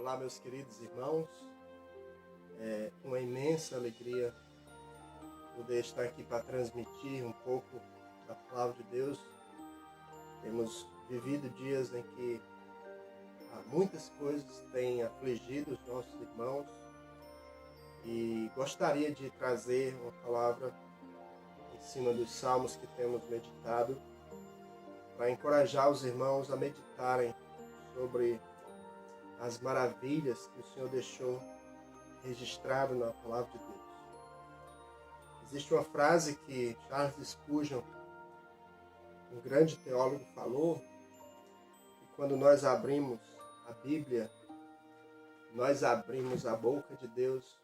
Olá, meus queridos irmãos. É uma imensa alegria poder estar aqui para transmitir um pouco da palavra de Deus. Temos vivido dias em que muitas coisas têm afligido os nossos irmãos e gostaria de trazer uma palavra em cima dos salmos que temos meditado para encorajar os irmãos a meditarem sobre as maravilhas que o Senhor deixou registrado na palavra de Deus. Existe uma frase que Charles Spurgeon, um grande teólogo, falou, que quando nós abrimos a Bíblia, nós abrimos a boca de Deus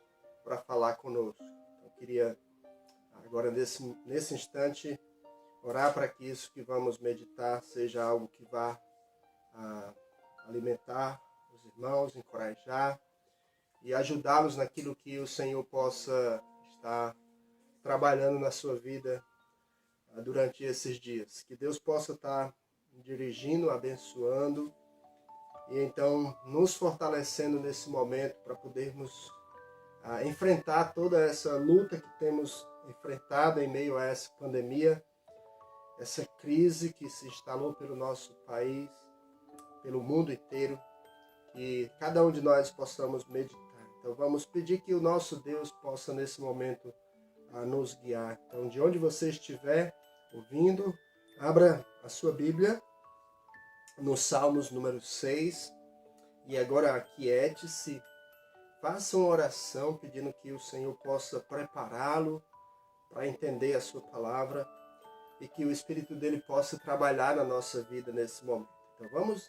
para falar conosco. Eu queria agora nesse instante orar para que isso que vamos meditar seja algo que vá alimentar os irmãos, encorajar e ajudá-los naquilo que o Senhor possa estar trabalhando na sua vida durante esses dias. Que Deus possa estar dirigindo, abençoando e então nos fortalecendo nesse momento para podermos enfrentar toda essa luta que temos enfrentado em meio a essa pandemia, essa crise que se instalou pelo nosso país, pelo mundo inteiro, que cada um de nós possamos meditar. Então vamos pedir que o nosso Deus possa nesse momento nos guiar. Então de onde você estiver ouvindo, abra a sua Bíblia no Salmos número 6 e agora aquiete-se, faça uma oração pedindo que o Senhor possa prepará-lo para entender a sua palavra e que o Espírito dele possa trabalhar na nossa vida nesse momento. Então vamos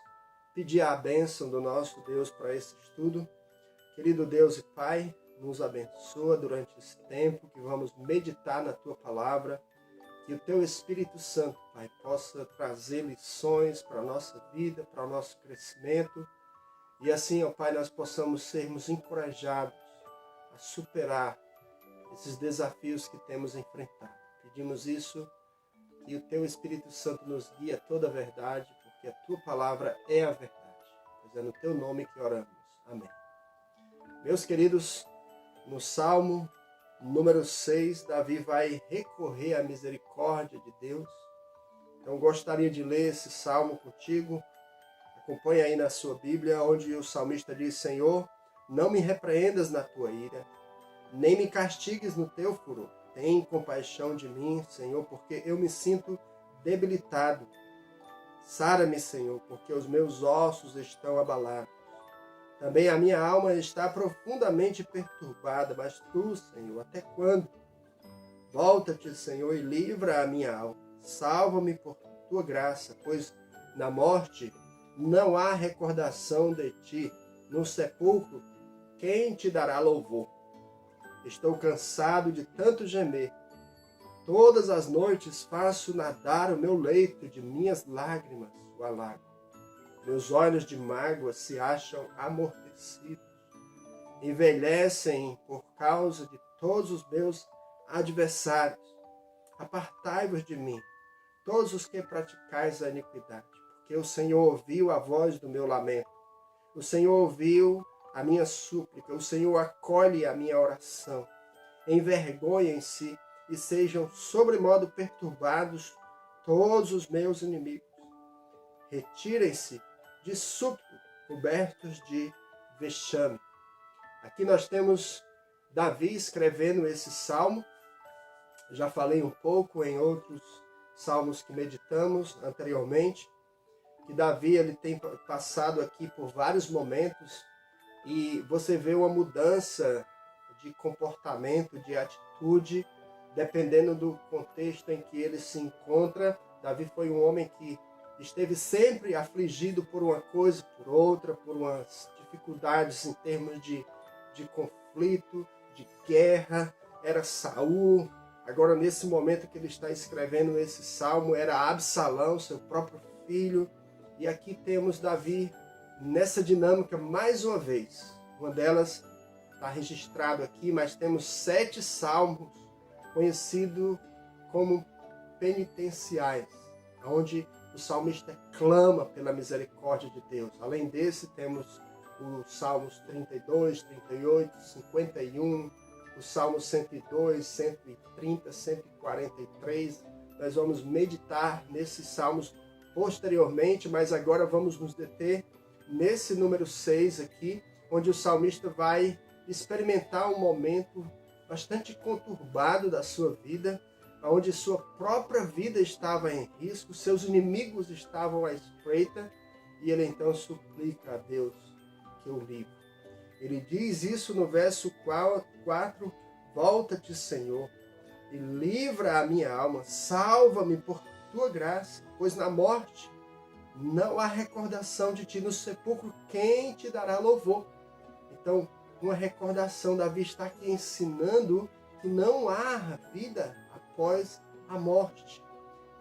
pedir a bênção do nosso Deus para esse estudo. Querido Deus e Pai, nos abençoa durante esse tempo que vamos meditar na Tua Palavra, que o Teu Espírito Santo, Pai, possa trazer lições para a nossa vida, para o nosso crescimento, e assim, ó Pai, nós possamos sermos encorajados a superar esses desafios que temos enfrentado. Pedimos isso, que o Teu Espírito Santo nos guie a toda a verdade, porque a Tua Palavra é a verdade. Pois é no Teu nome que oramos. Amém. Meus queridos, no Salmo número 6, Davi vai recorrer à misericórdia de Deus. Então gostaria de ler esse salmo contigo. Acompanhe aí na sua Bíblia, onde o salmista diz: Senhor, não me repreendas na tua ira, nem me castigues no teu furor. Tem compaixão de mim, Senhor, porque eu me sinto debilitado. Sara-me, Senhor, porque os meus ossos estão abalados. Também a minha alma está profundamente perturbada, mas tu, Senhor, até quando? Volta-te, Senhor, e livra a minha alma. Salva-me por tua graça, pois na morte não há recordação de ti. No sepulcro, quem te dará louvor? Estou cansado de tanto gemer. Todas as noites faço nadar o meu leito de minhas lágrimas, o alago. Meus olhos de mágoa se acham amortecidos. Envelhecem por causa de todos os meus adversários. Apartai-vos de mim, todos os que praticais a iniquidade, porque o Senhor ouviu a voz do meu lamento. O Senhor ouviu a minha súplica. O Senhor acolhe a minha oração. Envergonhem-se e sejam sobremodo perturbados todos os meus inimigos. Retirem-se de súbito, cobertos de vexame. Aqui nós temos Davi escrevendo esse salmo. Já falei um pouco em outros salmos que meditamos anteriormente, que Davi ele tem passado aqui por vários momentos e você vê uma mudança de comportamento, de atitude, dependendo do contexto em que ele se encontra. Davi foi um homem que esteve sempre afligido por uma coisa, por outra, por umas dificuldades em termos de conflito, de guerra. Era Saul. Agora, nesse momento que ele está escrevendo esse salmo, era Absalão, seu próprio filho. E aqui temos Davi nessa dinâmica mais uma vez. Uma delas está registrado aqui, mas temos 7 salmos conhecidos como penitenciais, onde o salmista clama pela misericórdia de Deus. Além desse, temos os Salmos 32, 38, 51, os Salmos 102, 130, 143. Nós vamos meditar nesses salmos posteriormente, mas agora vamos nos deter nesse número 6 aqui, onde o salmista vai experimentar um momento bastante conturbado da sua vida, onde sua própria vida estava em risco, seus inimigos estavam à espreita, e ele então suplica a Deus que o livre. Ele diz isso no verso 4, volta-te, Senhor, e livra a minha alma, salva-me por tua graça, pois na morte não há recordação de ti, no sepulcro quem te dará louvor? Então, uma recordação, Davi está aqui ensinando que não há vida após a morte.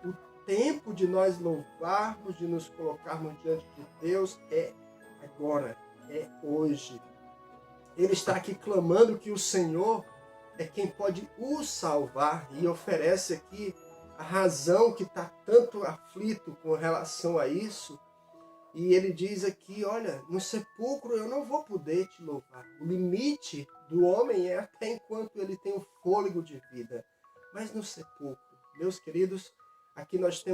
O tempo de nós louvarmos, de nos colocarmos diante de Deus é agora, é hoje. Ele está aqui clamando que o Senhor é quem pode o salvar e oferece aqui a razão que está tanto aflito com relação a isso. E ele diz aqui, olha, no sepulcro eu não vou poder te louvar. O limite do homem é até enquanto ele tem o fôlego de vida. Mas no sepulcro, meus queridos, aqui nós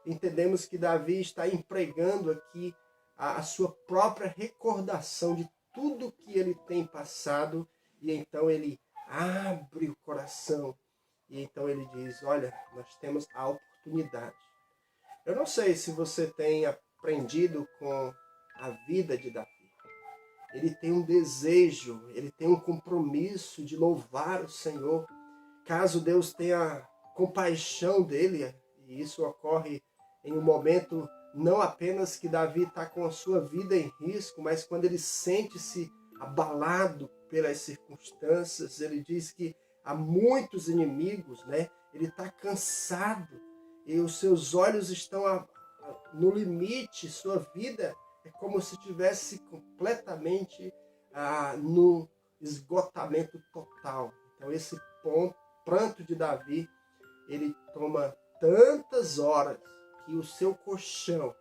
entendemos que Davi está empregando aqui a sua própria recordação de tudo que ele tem passado. E então ele abre o coração. E então ele diz, olha, nós temos a oportunidade. Eu não sei se você tem aprendido com a vida de Davi. Ele tem um desejo, ele tem um compromisso de louvar o Senhor. Caso Deus tenha compaixão dele, e isso ocorre em um momento não apenas que Davi está com a sua vida em risco, mas quando ele sente-se abalado pelas circunstâncias, ele diz que há muitos inimigos, né? Ele está cansado e os seus olhos estão no limite, sua vida é como se estivesse completamente no esgotamento total. Então esse pranto de Davi, ele toma tantas horas que o seu colchão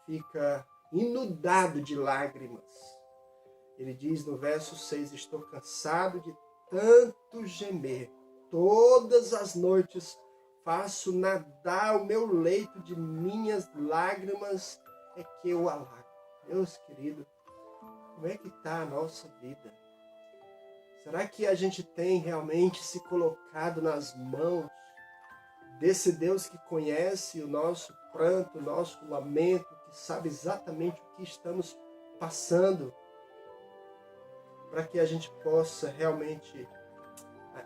fica inundado de lágrimas. Ele diz no verso 6, estou cansado de tanto gemer, todas as noites faço nadar o meu leito de minhas lágrimas, é que eu alago. Meus queridos, como é que está a nossa vida? Será que a gente tem realmente se colocado nas mãos desse Deus que conhece o nosso pranto, o nosso lamento, que sabe exatamente o que estamos passando, para que a gente possa realmente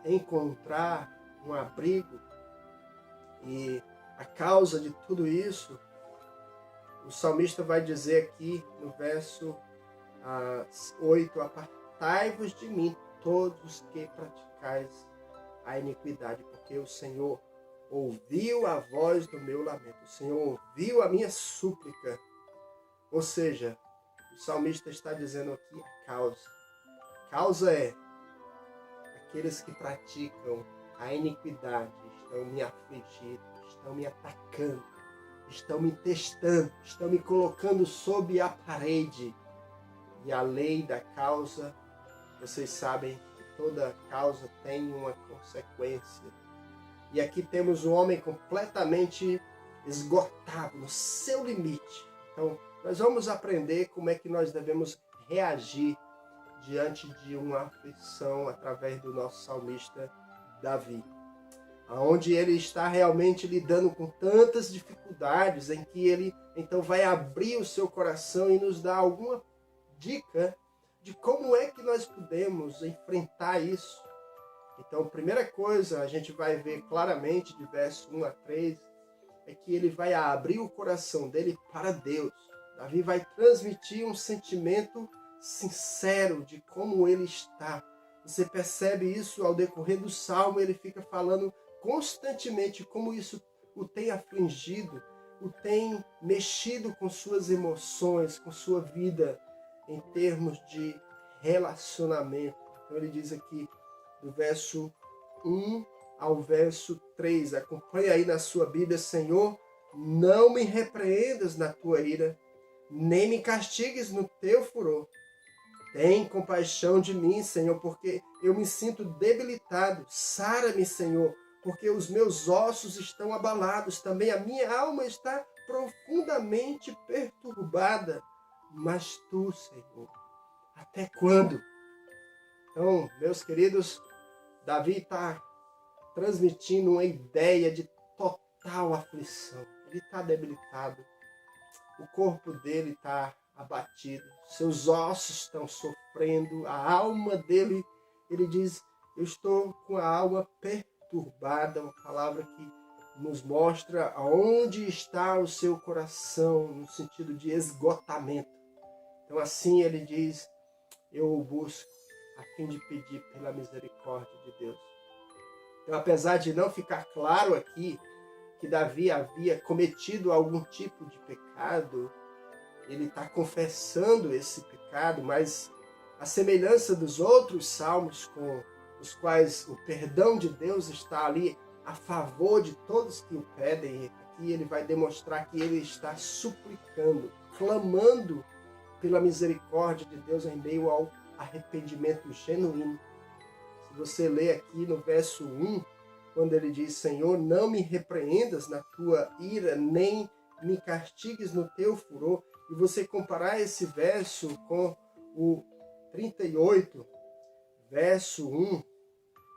encontrar um abrigo? E a causa de tudo isso, o salmista vai dizer aqui no verso 8, apartai-vos de mim, todos que praticais a iniquidade, porque o Senhor ouviu a voz do meu lamento, o Senhor ouviu a minha súplica. Ou seja, o salmista está dizendo aqui a causa. A causa é aqueles que praticam a iniquidade, estão me afligindo, estão me atacando, estão me testando, estão me colocando sob a parede. E a lei da causa, vocês sabem que toda causa tem uma consequência. E aqui temos um homem completamente esgotado, no seu limite. Então, nós vamos aprender como é que nós devemos reagir diante de uma aflição através do nosso salmista Davi, onde ele está realmente lidando com tantas dificuldades, em que ele então vai abrir o seu coração e nos dar alguma dica de como é que nós podemos enfrentar isso. Então, a primeira coisa, a gente vai ver claramente de verso 1 a 3, é que ele vai abrir o coração dele para Deus. Davi vai transmitir um sentimento sincero de como ele está. Você percebe isso ao decorrer do salmo, ele fica falando constantemente como isso o tem afligido, o tem mexido com suas emoções, com sua vida em termos de relacionamento. Então ele diz aqui do verso 1 ao verso 3, acompanha aí na sua Bíblia: Senhor, não me repreendas na tua ira, nem me castigues no teu furor. Tem compaixão de mim, Senhor, porque eu me sinto debilitado. Sara-me, Senhor, porque os meus ossos estão abalados. Também a minha alma está profundamente perturbada. Mas tu, Senhor, até quando? Então, meus queridos, Davi está transmitindo uma ideia de total aflição. Ele está debilitado. O corpo dele está abatido, seus ossos estão sofrendo, a alma dele, ele diz, eu estou com a alma perturbada, uma palavra que nos mostra aonde está o seu coração, no sentido de esgotamento. Então assim ele diz, eu o busco a fim de pedir pela misericórdia de Deus. Então, apesar de não ficar claro aqui que Davi havia cometido algum tipo de pecado, ele está confessando esse pecado, mas a semelhança dos outros salmos com os quais o perdão de Deus está ali a favor de todos que o pedem, aqui ele vai demonstrar que ele está suplicando, clamando pela misericórdia de Deus em meio ao arrependimento genuíno. Se você ler aqui no verso 1, quando ele diz, Senhor, não me repreendas na tua ira, nem me castigues no teu furor, e você comparar esse verso com o 38, verso 1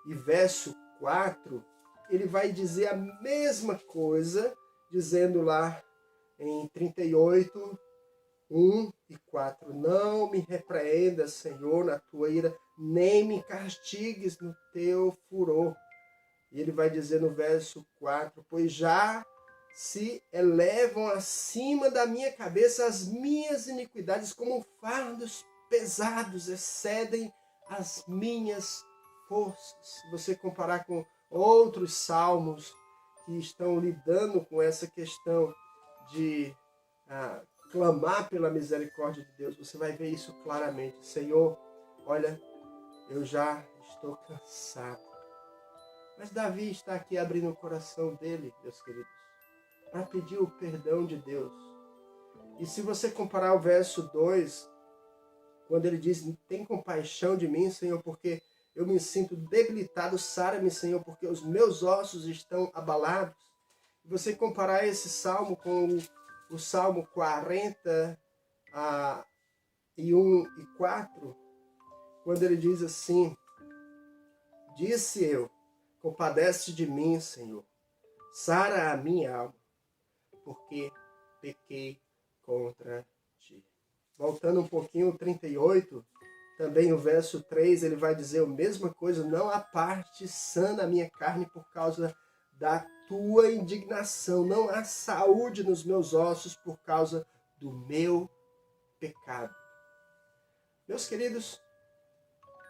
e verso 4, ele vai dizer a mesma coisa, dizendo lá em 38, 1 e 4, não me repreendas, Senhor, na tua ira, nem me castigues no teu furor. E ele vai dizer no verso 4, pois já se elevam acima da minha cabeça as minhas iniquidades, como fardos pesados excedem as minhas forças. Se você comparar com outros salmos que estão lidando com essa questão de clamar pela misericórdia de Deus, você vai ver isso claramente. Senhor, olha, eu já estou cansado. Mas Davi está aqui abrindo o coração dele, meus queridos, para pedir o perdão de Deus. E se você comparar o verso 2, quando ele diz, tem compaixão de mim, Senhor, porque eu me sinto debilitado, sara-me, Senhor, porque os meus ossos estão abalados. E você comparar esse salmo com o Salmo 40, 1 e 4, quando ele diz assim, disse eu, compadece de mim, Senhor, sara a minha alma, porque pequei contra ti. Voltando um pouquinho, o 38, também o verso 3, ele vai dizer a mesma coisa, não há parte sã na minha carne por causa da tua indignação, não há saúde nos meus ossos por causa do meu pecado. Meus queridos,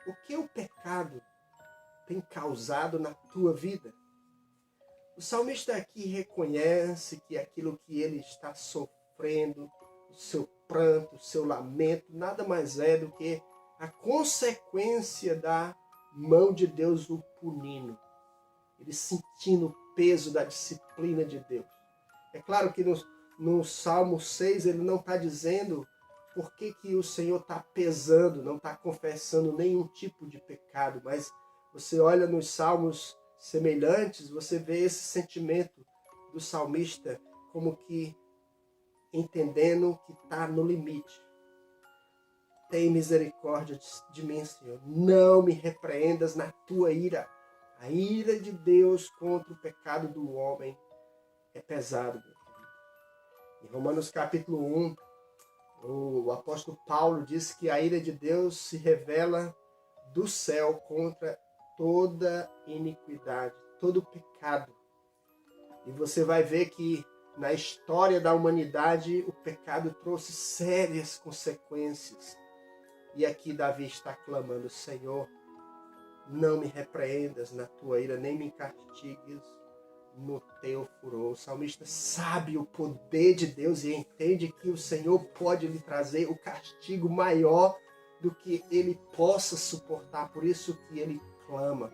o que o pecado tem causado na tua vida? O salmista aqui reconhece que aquilo que ele está sofrendo, o seu pranto, o seu lamento, nada mais é do que a consequência da mão de Deus o punindo. Ele sentindo o peso da disciplina de Deus. É claro que no Salmo 6 ele não está dizendo por que o Senhor está pesando, não está confessando nenhum tipo de pecado, mas você olha nos salmos semelhantes, você vê esse sentimento do salmista como que entendendo que está no limite. Tem misericórdia de mim, Senhor. Não me repreendas na tua ira. A ira de Deus contra o pecado do homem é pesado, meu querido. Em Romanos capítulo 1, o apóstolo Paulo diz que a ira de Deus se revela do céu contra toda iniquidade, todo pecado. E você vai ver que na história da humanidade o pecado trouxe sérias consequências. E aqui Davi está clamando, Senhor, não me repreendas na tua ira, nem me castigues no teu furor. O salmista sabe o poder de Deus e entende que o Senhor pode lhe trazer o castigo maior do que ele possa suportar. Por isso que ele clama.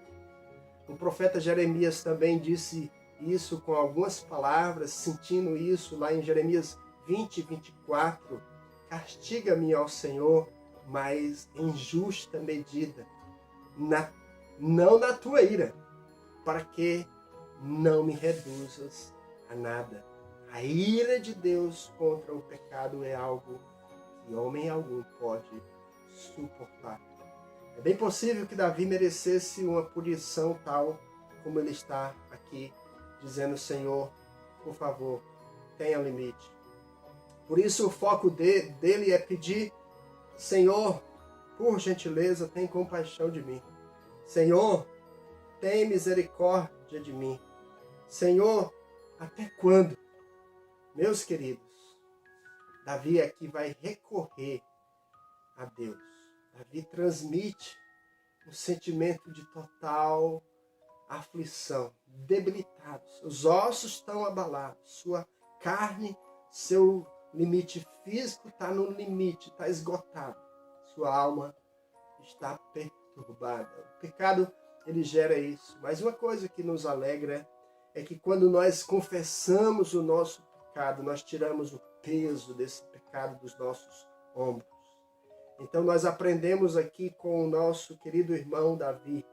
O profeta Jeremias também disse isso com algumas palavras, sentindo isso lá em Jeremias 20, 24. castiga-me, ó Senhor, mas em justa medida, não na tua ira, para que não me reduzas a nada. A ira de Deus contra o pecado é algo que homem algum pode suportar. É bem possível que Davi merecesse uma punição tal como ele está aqui, dizendo: Senhor, por favor, tenha limite. Por isso o foco dele é pedir: Senhor, por gentileza, tem compaixão de mim. Senhor, tem misericórdia de mim. Senhor, até quando? Meus queridos, Davi aqui vai recorrer a Deus. Davi transmite um sentimento de total aflição, debilitado. Seus ossos estão abalados, sua carne, seu limite físico está no limite, está esgotado. Sua alma está perturbada. O pecado, ele gera isso. Mas uma coisa que nos alegra é que quando nós confessamos o nosso pecado, nós tiramos o peso desse pecado dos nossos ombros. Então nós aprendemos aqui com o nosso querido irmão Davi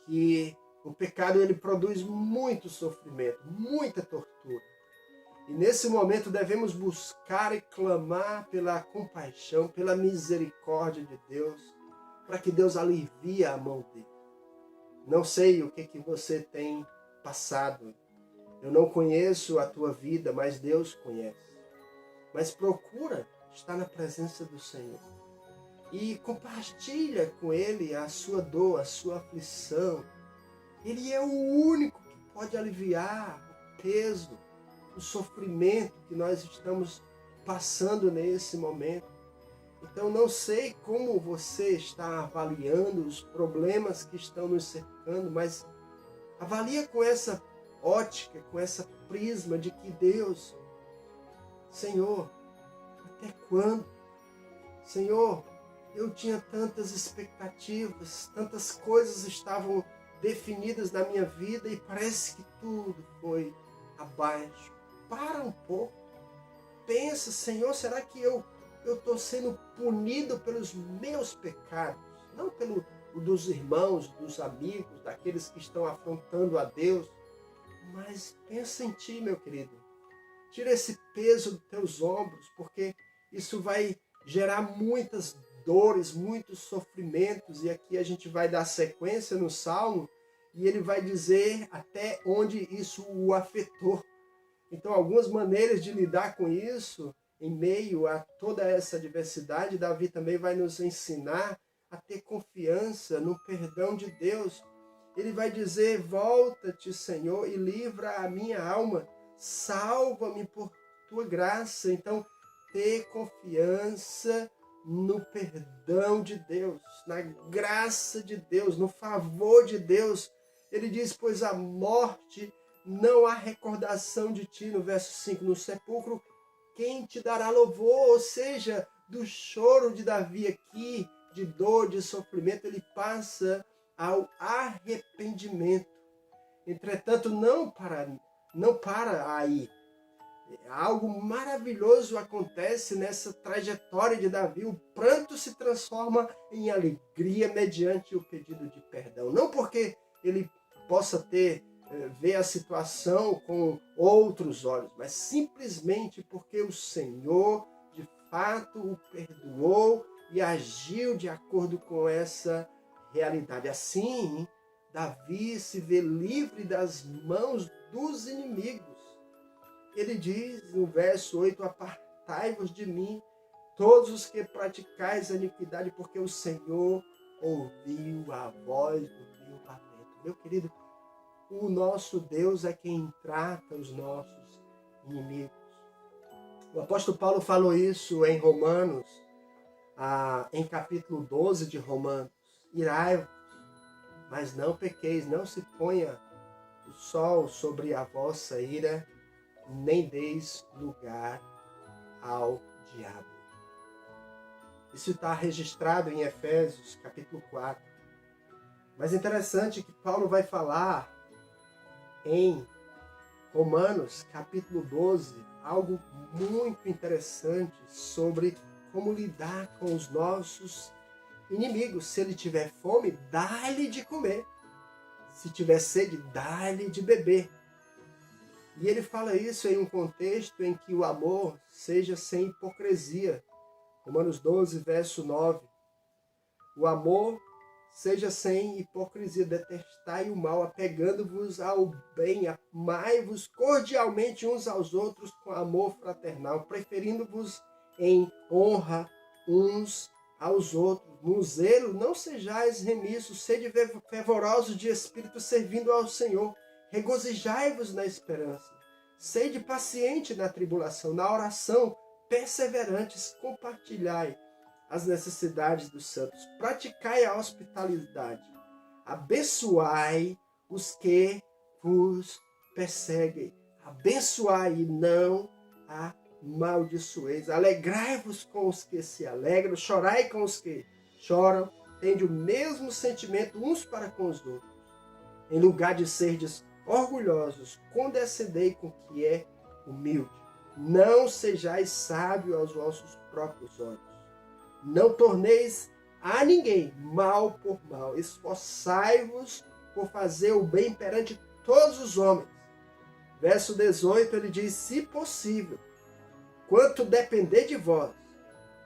que o pecado ele produz muito sofrimento, muita tortura. E nesse momento devemos buscar e clamar pela compaixão, pela misericórdia de Deus, para que Deus alivie a mão dele. Não sei o que você tem passado. Eu não conheço a tua vida, mas Deus conhece. Mas procura estar na presença do Senhor. E compartilha com Ele a sua dor, a sua aflição. Ele é o único que pode aliviar o peso, o sofrimento que nós estamos passando nesse momento. Então não sei como você está avaliando os problemas que estão nos cercando, mas avalia com essa ótica, com essa prisma de que Deus, Senhor, até quando? Senhor, eu tinha tantas expectativas, tantas coisas estavam definidas na minha vida e parece que tudo foi abaixo. Para um pouco, pensa, Senhor, será que eu estou sendo punido pelos meus pecados? Não pelo dos irmãos, dos amigos, daqueles que estão afrontando a Deus, mas pensa em ti, meu querido. Tira esse peso dos teus ombros, porque isso vai gerar muitas dores, muitos sofrimentos, e aqui a gente vai dar sequência no Salmo, e ele vai dizer até onde isso o afetou. Então, algumas maneiras de lidar com isso, em meio a toda essa diversidade, Davi também vai nos ensinar a ter confiança no perdão de Deus. Ele vai dizer: volta-te, Senhor, e livra a minha alma, salva-me por tua graça. Então, ter confiança no perdão de Deus, na graça de Deus, no favor de Deus. Ele diz: pois a morte não há recordação de ti, no verso 5, no sepulcro, quem te dará louvor? Ou seja, do choro de Davi aqui, de dor, de sofrimento, ele passa ao arrependimento. Entretanto, não para aí. Algo maravilhoso acontece nessa trajetória de Davi. O pranto se transforma em alegria mediante o pedido de perdão. Não porque ele possa ver a situação com outros olhos, mas simplesmente porque o Senhor, de fato, o perdoou e agiu de acordo com essa realidade. Assim, Davi se vê livre das mãos dos inimigos. Ele diz no verso 8, apartai-vos de mim, todos os que praticais a iniquidade, porque o Senhor ouviu a voz do meu lamento. Meu querido, o nosso Deus é quem trata os nossos inimigos. O apóstolo Paulo falou isso em Romanos, em capítulo 12 de Romanos. Irai-vos, mas não pequeis, não se ponha o sol sobre a vossa ira, nem deis lugar ao diabo. Isso está registrado em Efésios, capítulo 4. Mas é interessante que Paulo vai falar em Romanos, capítulo 12, algo muito interessante sobre como lidar com os nossos inimigos. Se ele tiver fome, dá-lhe de comer. Se tiver sede, dá-lhe de beber. E ele fala isso em um contexto em que o amor seja sem hipocrisia. Romanos 12, verso 9. O amor seja sem hipocrisia, detestai o mal, apegando-vos ao bem, amai-vos cordialmente uns aos outros com amor fraternal, preferindo-vos em honra uns aos outros. No zelo não sejais remissos, sede fervorosos de espírito, servindo ao Senhor. Regozijai-vos na esperança, sede paciente na tribulação, na oração perseverantes, compartilhai as necessidades dos santos, praticai a hospitalidade, abençoai os que vos perseguem, abençoai e não amaldiçoeis, alegrai-vos com os que se alegram, chorai com os que choram, tende o mesmo sentimento uns para com os outros. Em lugar de serdes orgulhosos, condescendei com o que é humilde. Não sejais sábio aos vossos próprios olhos. Não torneis a ninguém mal por mal. Esforçai-vos por fazer o bem perante todos os homens. Verso 18, ele diz, se possível, quanto depender de vós,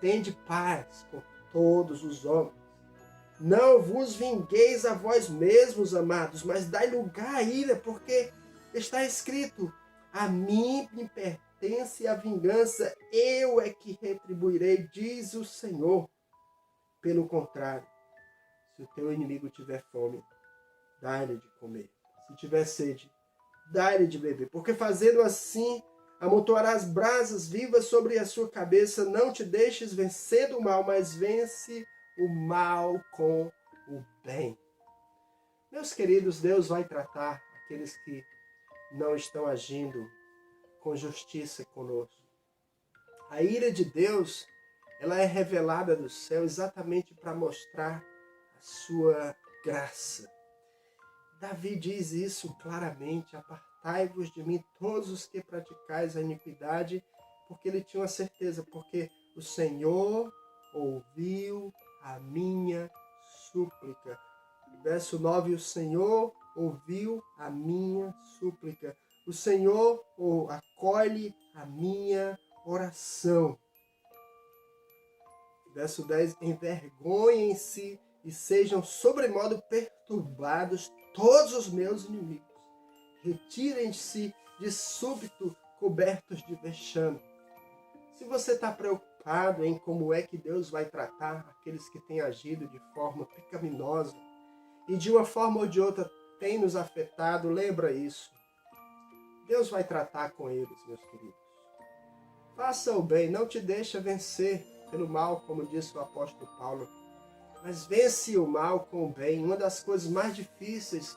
tende paz com todos os homens. Não vos vingueis a vós mesmos, amados, mas dai lugar à ira, porque está escrito, a mim me pertence a vingança, eu é que retribuirei, diz o Senhor. Pelo contrário, se o teu inimigo tiver fome, dá-lhe de comer. Se tiver sede, dá-lhe de beber, porque fazendo assim, amontoarás brasas vivas sobre a sua cabeça. Não te deixes vencer do mal, mas vence o mal com o bem. Meus queridos, Deus vai tratar aqueles que não estão agindo com justiça conosco. A ira de Deus, ela é revelada do céu exatamente para mostrar a sua graça. Davi diz isso claramente, apartai-vos de mim todos os que praticais a iniquidade, porque ele tinha uma certeza, porque o Senhor ouviu a minha súplica. Verso 9, o Senhor ouviu a minha súplica. O Senhor acolhe a minha oração. Verso 10, envergonhem-se e sejam sobremodo perturbados todos os meus inimigos. Retirem-se de súbito cobertos de vexame. Se você está preocupado em como é que Deus vai tratar aqueles que têm agido de forma pecaminosa e de uma forma ou de outra tem nos afetado, lembra isso. Deus vai tratar com eles, meus queridos. Faça o bem, não te deixa vencer pelo mal, como disse o apóstolo Paulo, mas vence o mal com o bem. Uma das coisas mais difíceis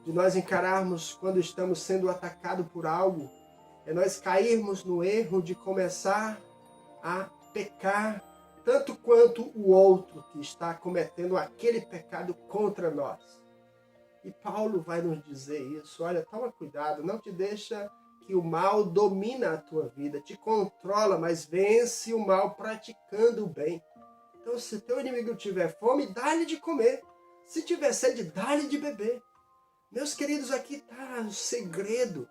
de nós encararmos quando estamos sendo atacados por algo é nós cairmos no erro de começar a pecar tanto quanto o outro que está cometendo aquele pecado contra nós. E Paulo vai nos dizer isso, olha, toma cuidado, não te deixa que o mal domina a tua vida, te controla, mas vence o mal praticando o bem. Então, se teu inimigo tiver fome, dá-lhe de comer. Se tiver sede, dá-lhe de beber. Meus queridos, aqui está o segredo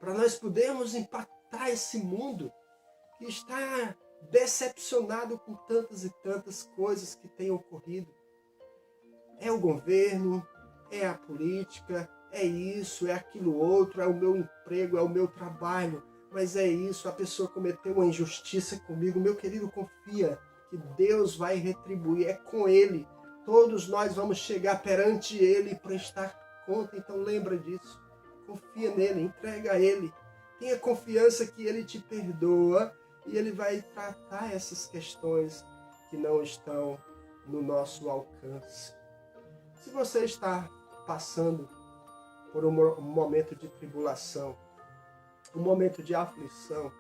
para nós podermos impactar esse mundo que está decepcionado com tantas e tantas coisas que têm ocorrido. É o governo, é a política, é isso, é aquilo outro, é o meu emprego, é o meu trabalho, mas é isso, a pessoa cometeu uma injustiça comigo. Meu querido, confia que Deus vai retribuir, é com Ele. Todos nós vamos chegar perante Ele e prestar conta, então lembra disso. Confia nele, entrega a Ele. Tenha confiança que Ele te perdoa e Ele vai tratar essas questões que não estão no nosso alcance. Se você está passando por um momento de tribulação, um momento de aflição,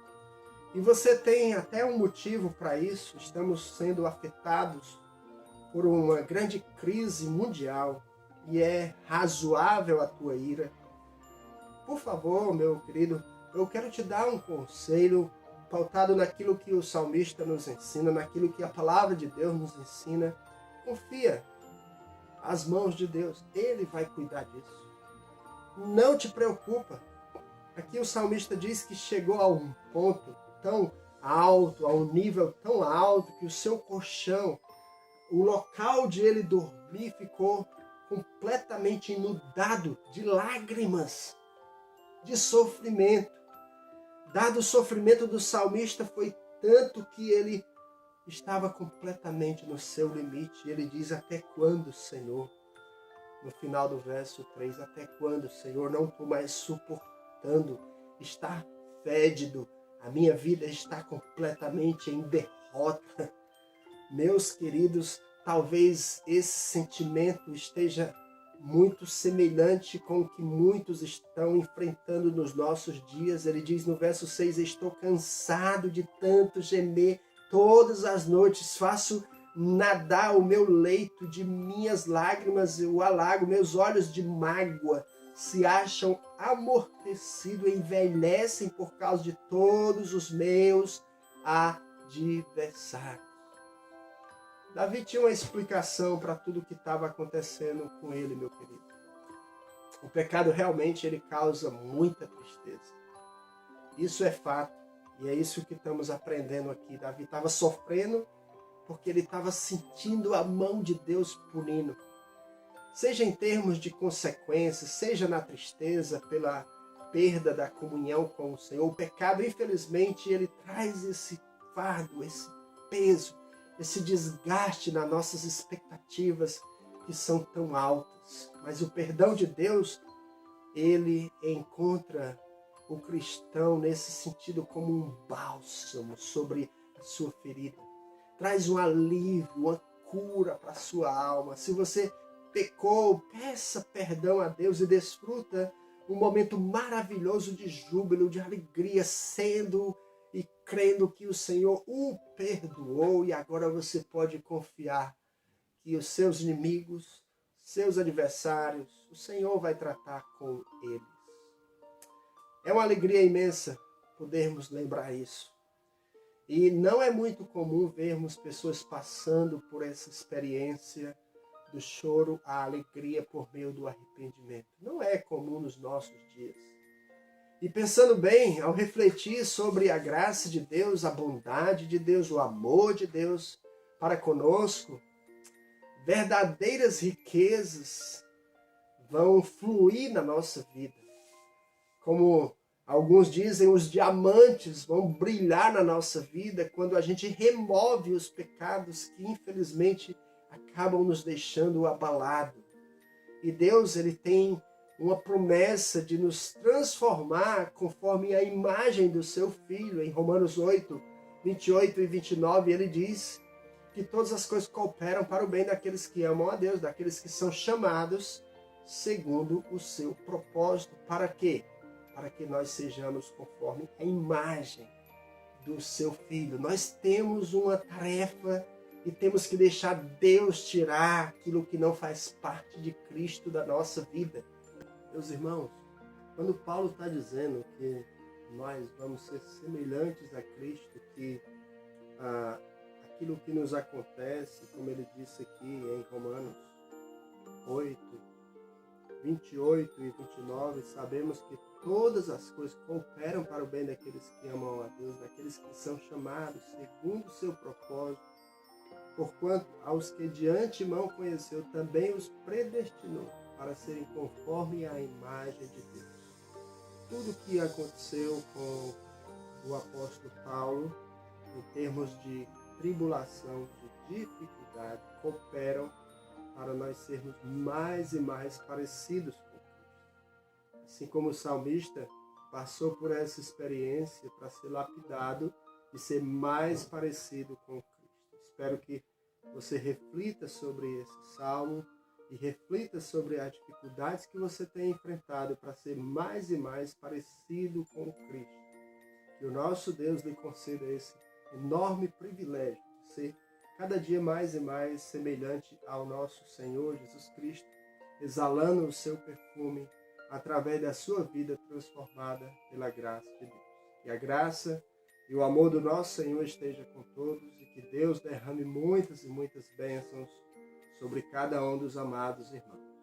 e você tem até um motivo para isso, estamos sendo afetados por uma grande crise mundial, e é razoável a tua ira. Por favor, meu querido, eu quero te dar um conselho pautado naquilo que o salmista nos ensina, naquilo que a palavra de Deus nos ensina. Confia às mãos de Deus, Ele vai cuidar disso. Não te preocupa. Aqui o salmista diz que chegou a um ponto tão alto, a um nível tão alto, que o seu colchão, o local de ele dormir, ficou completamente inundado de lágrimas, de sofrimento. Dado o sofrimento do salmista foi tanto que ele estava completamente no seu limite. Ele diz: até quando, Senhor? No final do verso 3, até quando, Senhor? Não estou mais suportando. Está fédido. A minha vida está completamente em derrota. Meus queridos, talvez esse sentimento esteja muito semelhante com o que muitos estão enfrentando nos nossos dias. Ele diz no verso 6, estou cansado de tanto gemer, todas as noites faço nadar o meu leito de minhas lágrimas, eu alago, meus olhos de mágoa se acham amortecidos e envelhecem por causa de todos os meus adversários. Davi tinha uma explicação para tudo o que estava acontecendo com ele, meu querido. O pecado realmente ele causa muita tristeza. Isso é fato. E é isso que estamos aprendendo aqui. Davi estava sofrendo porque ele estava sentindo a mão de Deus punindo. Seja em termos de consequências, seja na tristeza pela perda da comunhão com o Senhor. O pecado, infelizmente, ele traz esse fardo, esse peso, esse desgaste nas nossas expectativas que são tão altas. Mas o perdão de Deus, ele encontra o cristão nesse sentido como um bálsamo sobre a sua ferida. Traz um alívio, uma cura para a sua alma. Se você pecou, peça perdão a Deus e desfruta um momento maravilhoso de júbilo, de alegria, sendo e crendo que o Senhor o perdoou, e agora você pode confiar que os seus inimigos, seus adversários, o Senhor vai tratar com eles. É uma alegria imensa podermos lembrar isso. E não é muito comum vermos pessoas passando por essa experiência do choro à alegria por meio do arrependimento. Não é comum nos nossos dias. E pensando bem, ao refletir sobre a graça de Deus, a bondade de Deus, o amor de Deus para conosco, verdadeiras riquezas vão fluir na nossa vida. Como alguns dizem, os diamantes vão brilhar na nossa vida quando a gente remove os pecados que infelizmente acabam nos deixando abalados. E Deus, ele tem uma promessa de nos transformar conforme a imagem do seu Filho. Em Romanos 8, 28 e 29, ele diz que todas as coisas cooperam para o bem daqueles que amam a Deus, daqueles que são chamados segundo o seu propósito. Para quê? Para que nós sejamos conforme a imagem do seu Filho. Nós temos uma tarefa e temos que deixar Deus tirar aquilo que não faz parte de Cristo da nossa vida. Meus irmãos, quando Paulo está dizendo que nós vamos ser semelhantes a Cristo, que aquilo que nos acontece, como ele disse aqui em Romanos 8, 28 e 29, sabemos que todas as coisas cooperam para o bem daqueles que amam a Deus, daqueles que são chamados segundo o seu propósito. Porquanto aos que de antemão conheceu, também os predestinou para serem conforme à imagem de Deus. Tudo o que aconteceu com o apóstolo Paulo, em termos de tribulação, de dificuldade, cooperam para nós sermos mais e mais parecidos com Cristo. Assim como o salmista passou por essa experiência para ser lapidado e ser mais parecido com Cristo. Espero que você reflita sobre esse salmo e reflita sobre as dificuldades que você tem enfrentado para ser mais e mais parecido com Cristo. Que o nosso Deus lhe conceda esse enorme privilégio de ser cada dia mais e mais semelhante ao nosso Senhor Jesus Cristo, exalando o seu perfume através da sua vida transformada pela graça de Deus. Que a graça e o amor do nosso Senhor esteja com todos e que Deus derrame muitas e muitas bênçãos sobre cada um dos amados irmãos.